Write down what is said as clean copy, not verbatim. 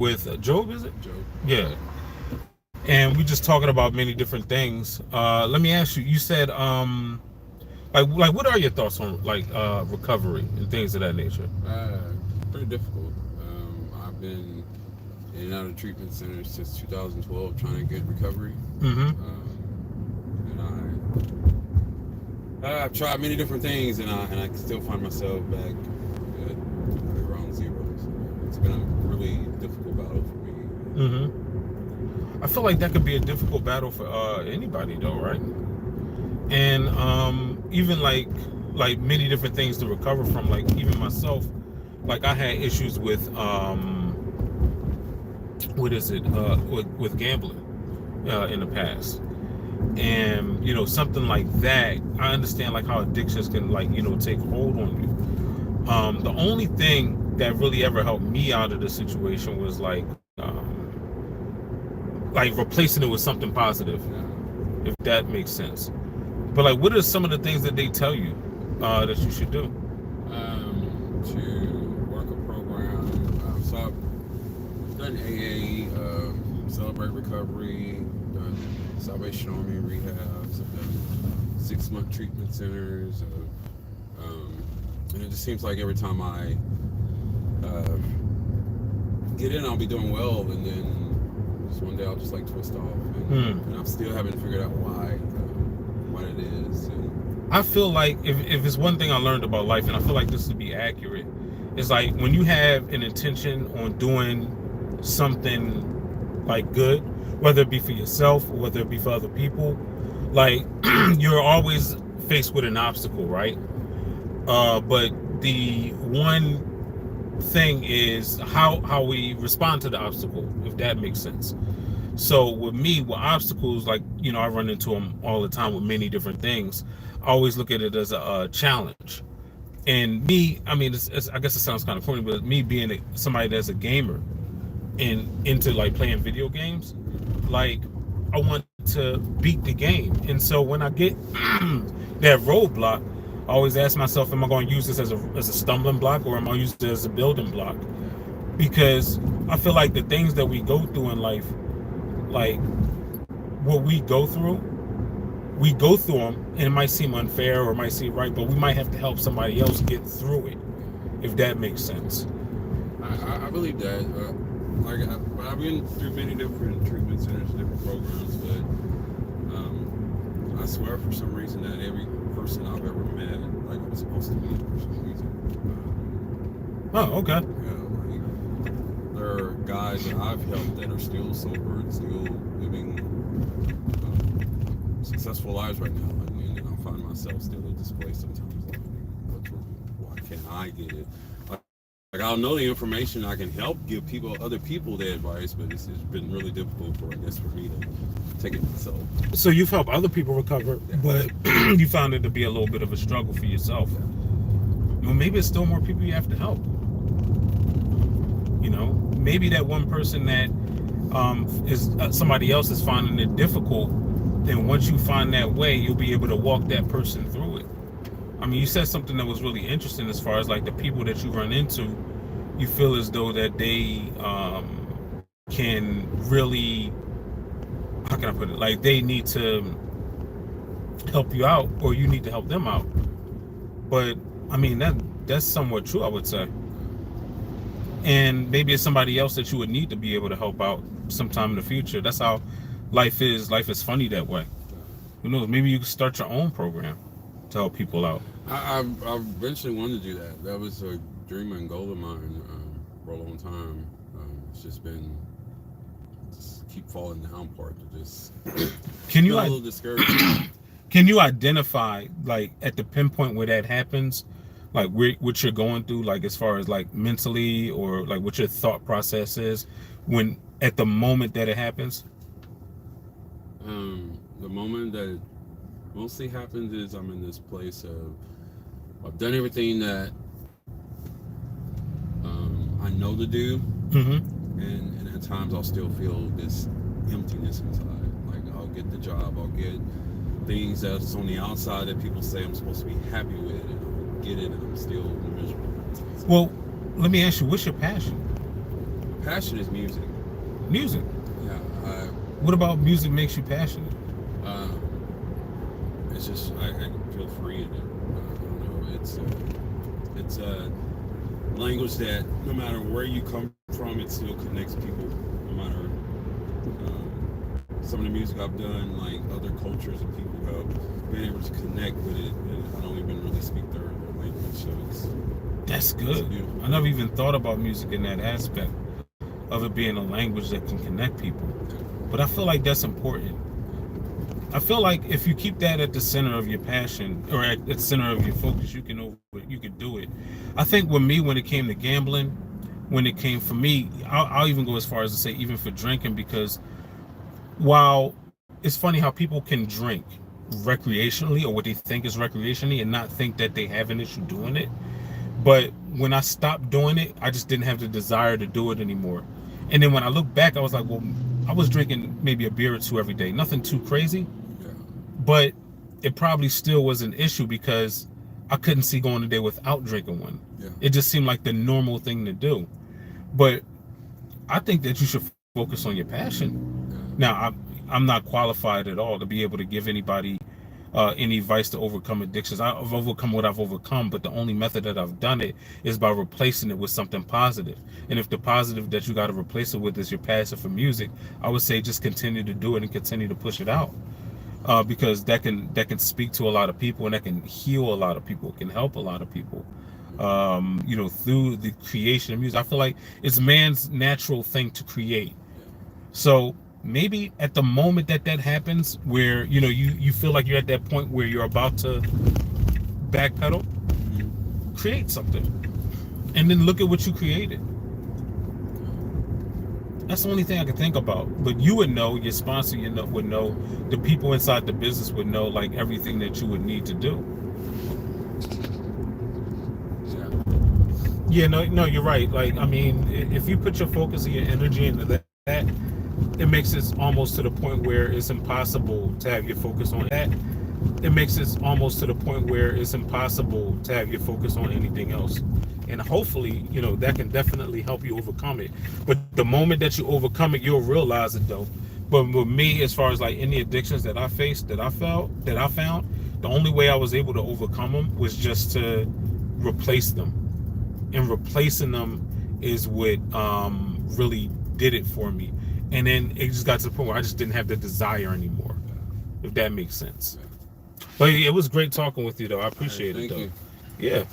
with Job, is it? Joe. Yeah. And we just talking about many different things. Let me ask you. You said like what are your thoughts on like recovery and things of that nature? Uh, Pretty difficult. I've been in and out of treatment centers since 2012 trying to get recovery. Mm-hmm. I've tried many different things, and I still find myself back at around zero. So it's been a really difficult battle for me. Mm-hmm. I feel like that could be a difficult battle for anybody though, right? And even like many different things to recover from. Like even myself, like I had issues with what is it with gambling in the past, and something like that. I understand like how addictions can like take hold on you. The only thing that really ever helped me out of the situation was like replacing it with something positive, if that makes sense. But like, what are some of the things that they tell you that you should do? To work a program. So I've done AA, Celebrate Recovery, done Salvation Army rehabs, I've done 6-month treatment centers, and it just seems like every time I uh, get in, I'll be doing well, and then just one day I'll just like twist off, and I still haven't figured out why what it is. I feel like if it's one thing I learned about life, and I feel like this to be accurate, it's like when you have an intention on doing something like good, whether it be for yourself or whether it be for other people, like you're always faced with an obstacle, right? But the one thing is how we respond to the obstacle, if that makes sense. So with me, with obstacles, like I run into them all the time with many different things. I always look at it as a challenge. And me, I mean, I guess it sounds kind of corny, but me being somebody that's a gamer and into like playing video games, like I want to beat the game. And so when I get that roadblock, I always ask myself, am I going to use this as a stumbling block, or am I use it as a building block? Because I feel like the things that we go through in life, like what we go through them, and it might seem unfair or it might seem right, but we might have to help somebody else get through it, if that makes sense. I believe that. I've been through many different treatment centers, different programs, but I swear for some reason that every person I've ever met, like I was supposed to meet for some reason. Oh, okay. Like, there are guys that I've helped that are still sober and still living successful lives right now, and I find myself still at this place sometimes. Like, why can't I get it? Like I'll know the information, I can help give other people the advice, but it's been really difficult for me to take it myself. So you've helped other people recover, Yeah. but you found it to be a little bit of a struggle for yourself. Yeah. Well, maybe it's still more people you have to help. Maybe that one person that is somebody else is finding it difficult, then once you find that way, you'll be able to walk that person through it. I mean, you said something that was really interesting as far as like the people that you run into, you feel as though that they can really, how can I put it? Like they need to help you out, or you need to help them out. But I mean, that's somewhat true, I would say. And maybe it's somebody else that you would need to be able to help out sometime in the future. That's how life is. Life is funny that way. Who knows? Maybe you can start your own program to help people out. I eventually wanted to do that. That was a dream and goal of mine for a long time. It's just been keep falling down part to just Can you feel a little discouraged. can you identify like at the pinpoint where that happens, like what you're going through, like as far as like mentally, or like what your thought process is when at the moment that it happens? The moment that it mostly happens is I'm in this place of I've done everything that I know to do, and at times I'll still feel this emptiness inside. Like I'll get the job, I'll get things that's on the outside that people say I'm supposed to be happy with, and I'll get it, and I'm still miserable. Well, let me ask you, what's your passion? Passion is music. Music. Yeah. What about music makes you passionate? Um, it's just I feel free in it. I don't know. It's a language that no matter where you come from, it still connects people. No matter some of the music I've done, like other cultures and people have been able to connect with it, and I don't even really speak their language, so That's it's good. beautiful. I never even thought about music in that aspect of it being a language that can connect people. But I feel like that's important. I feel like if you keep that at the center of your passion or at the center of your focus, you can do it. I think with me, when it came to gambling, when it came for me, I'll even go as far as to say even for drinking, because while it's funny how people can drink recreationally or what they think is recreationally and not think that they have an issue doing it. But when I stopped doing it, I just didn't have the desire to do it anymore. And then when I look back, I was like, well, I was drinking maybe a beer or two every day, nothing too crazy, Yeah. but it probably still was an issue because I couldn't see going a day without drinking one. Yeah. It just seemed like the normal thing to do. But I think that you should focus on your passion. Now, I'm not qualified at all to be able to give anybody any advice to overcome addictions. I've overcome what I've overcome, but the only method that I've done it is by replacing it with something positive. And if the positive that you got to replace it with is your passion for music, I would say just continue to do it and continue to push it out, because that can speak to a lot of people, and that can heal a lot of people. It can help a lot of people. Through the creation of music. I feel like it's man's natural thing to create. So maybe at the moment that happens, where you feel like you're at that point where you're about to backpedal, create something, and then look at what you created. That's the only thing I can think about. But you would know, your sponsor would know, the people inside the business would know, like everything that you would need to do. Yeah, no, you're right. Like, I mean, if you put your focus and your energy into that, it makes it almost to the point where it's impossible to have your focus on that. It makes it almost to the point where it's impossible to have your focus on anything else. And hopefully, that can definitely help you overcome it. But the moment that you overcome it, you'll realize it though. But with me, as far as like any addictions that I faced, that I found, the only way I was able to overcome them was just to replace them. And replacing them is what really did it for me. And then it just got to the point where I just didn't have the desire anymore, if that makes sense. But it was great talking with you, though. I appreciate it, though. Thank you. Yeah.